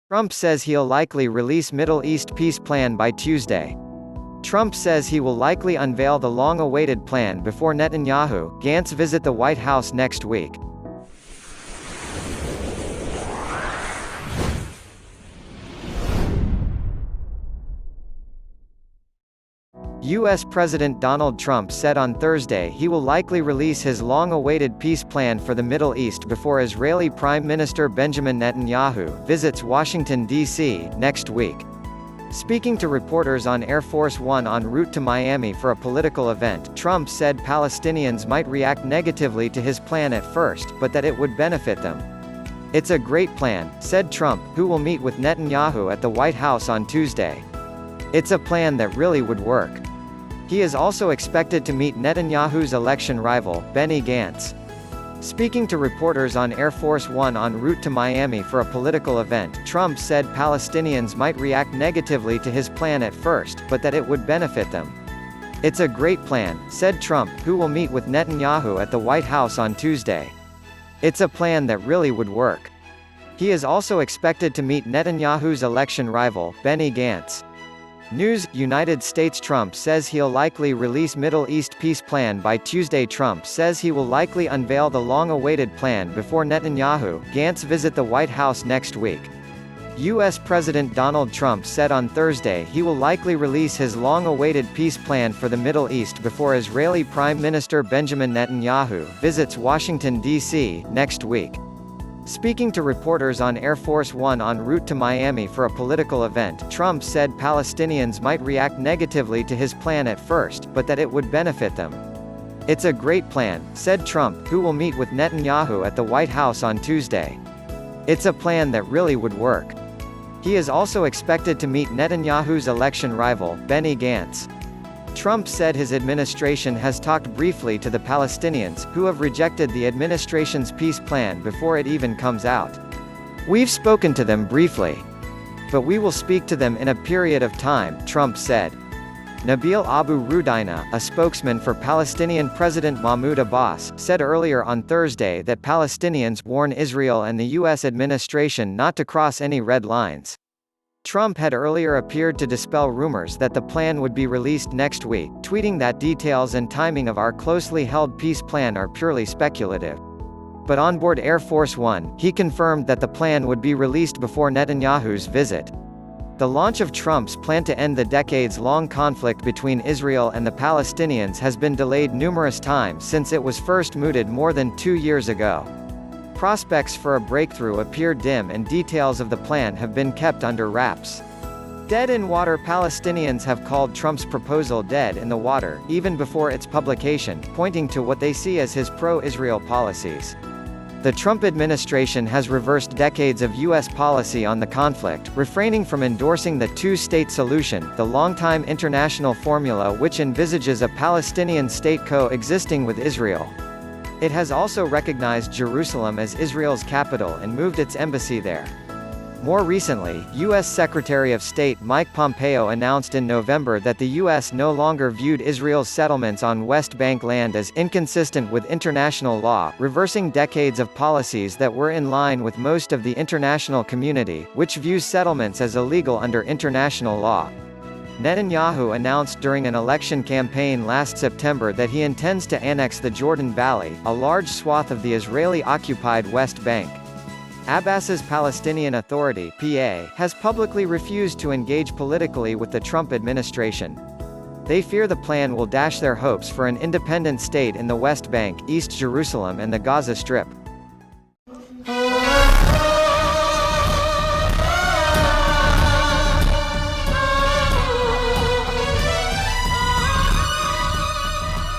Trump says he'll likely release Middle East peace plan by Tuesday. Trump says he will likely unveil the long-awaited plan before Netanyahu, Gantz visit the White House next week. U.S. President Donald Trump said on Thursday he will likely release his long-awaited peace plan for the Middle East before Israeli Prime Minister Benjamin Netanyahu visits Washington, D.C., next week. Speaking to reporters on Air Force One en route to Miami for a political event, Trump said Palestinians might react negatively to his plan at first, but that it would benefit them. "It's a great plan," said Trump, who will meet with Netanyahu at the White House on Tuesday. "It's a plan that really would work." He is also expected to meet Netanyahu's election rival, Benny Gantz. Speaking to reporters on Air Force One en route to Miami for a political event, Trump said Palestinians might react negatively to his plan at first, but that it would benefit them. "It's a great plan," said Trump, who will meet with Netanyahu at the White House on Tuesday. "It's a plan that really would work." He is also expected to meet Netanyahu's election rival, Benny Gantz. News, United States. Trump says he'll likely release Middle East peace plan by Tuesday. Trump says he will likely unveil the long-awaited plan before Netanyahu, Gantz visit the White House next week. U.S. President Donald Trump said on Thursday he will likely release his long-awaited peace plan for the Middle East before Israeli Prime Minister Benjamin Netanyahu visits Washington, D.C., next week. Speaking to reporters on Air Force One en route to Miami for a political event, Trump said Palestinians might react negatively to his plan at first, but that it would benefit them. "It's a great plan," said Trump, who will meet with Netanyahu at the White House on Tuesday. "It's a plan that really would work." He is also expected to meet Netanyahu's election rival, Benny Gantz. Trump said his administration has talked briefly to the Palestinians, who have rejected the administration's peace plan before it even comes out. "We've spoken to them briefly. But we will speak to them in a period of time," Trump said. Nabil Abu Rudaina, a spokesman for Palestinian President Mahmoud Abbas, said earlier on Thursday that Palestinians warn Israel and the U.S. administration not to cross any red lines. Trump had earlier appeared to dispel rumors that the plan would be released next week, tweeting that details and timing of our closely held peace plan are purely speculative. But on board Air Force One, he confirmed that the plan would be released before Netanyahu's visit. The launch of Trump's plan to end the decades-long conflict between Israel and the Palestinians has been delayed numerous times since it was first mooted more than 2 years ago. Prospects for a breakthrough appear dim and details of the plan have been kept under wraps. Dead in water. Palestinians have called Trump's proposal dead in the water, even before its publication, pointing to what they see as his pro-Israel policies. The Trump administration has reversed decades of U.S. policy on the conflict, refraining from endorsing the two-state solution, the longtime international formula which envisages a Palestinian state coexisting with Israel. It has also recognized Jerusalem as Israel's capital and moved its embassy there. More recently, U.S. Secretary of State Mike Pompeo announced in November that the U.S. no longer viewed Israel's settlements on West Bank land as inconsistent with international law, reversing decades of policies that were in line with most of the international community, which views settlements as illegal under international law. Netanyahu announced during an election campaign last September that he intends to annex the Jordan Valley, a large swath of the Israeli-occupied West Bank. Abbas's Palestinian Authority (PA) has publicly refused to engage politically with the Trump administration. They fear the plan will dash their hopes for an independent state in the West Bank, East Jerusalem and the Gaza Strip.